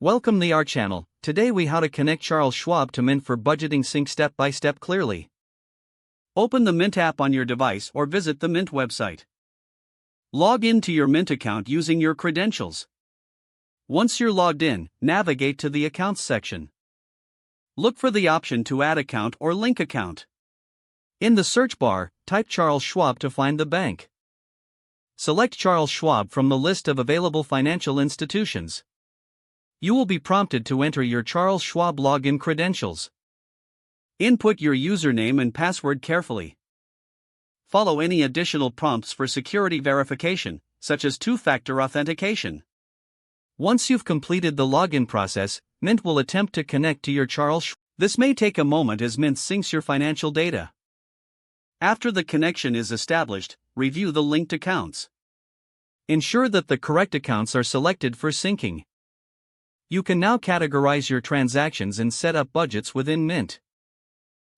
Welcome to our channel. Today we how to connect Charles Schwab to Mint for budgeting sync step by step clearly. Open the Mint app on your device or visit the Mint website. Log in to your Mint account using your credentials. Once you're logged in, navigate to the Accounts section. Look for the option to add account or link account. In the search bar, type Charles Schwab to find the bank. Select Charles Schwab from the list of available financial institutions. You will be prompted to enter your Charles Schwab login credentials. Input your username and password carefully. Follow any additional prompts for security verification, such as two-factor authentication. Once you've completed the login process, Mint will attempt to connect to your Charles Schwab. This may take a moment as Mint syncs your financial data. After the connection is established, review the linked accounts. Ensure that the correct accounts are selected for syncing. You can now categorize your transactions and set up budgets within Mint.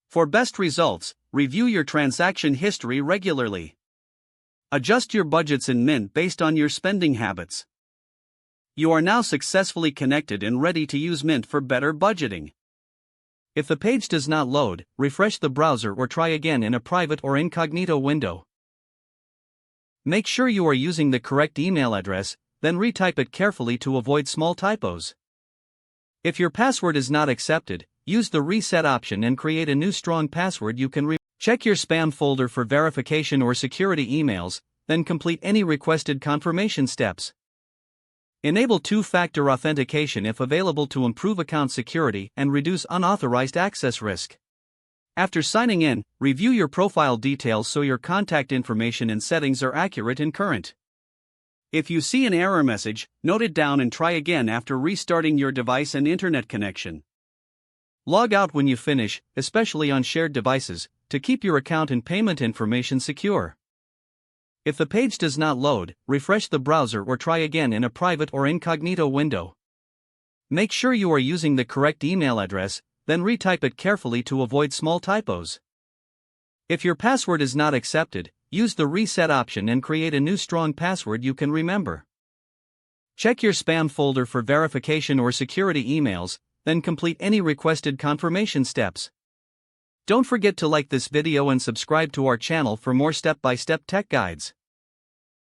For best results, review your transaction history regularly. Adjust your budgets in Mint based on your spending habits. You are now successfully connected and ready to use Mint for better budgeting. If the page does not load, refresh the browser or try again in a private or incognito window. Make sure you are using the correct email address, then retype it carefully to avoid small typos. If your password is not accepted, use the reset option and create a new strong password you can check your spam folder for verification or security emails, then complete any requested confirmation steps. Enable two-factor authentication if available to improve account security and reduce unauthorized access risk. After signing in, review your profile details so your contact information and settings are accurate and current. If you see an error message, note it down and try again after restarting your device and internet connection. Log out when you finish, especially on shared devices, to keep your account and payment information secure. If the page does not load, refresh the browser or try again in a private or incognito window. Make sure you are using the correct email address, then retype it carefully to avoid small typos. If your password is not accepted, use the reset option and create a new strong password you can remember. Check your spam folder for verification or security emails, then complete any requested confirmation steps. Don't forget to like this video and subscribe to our channel for more step-by-step tech guides.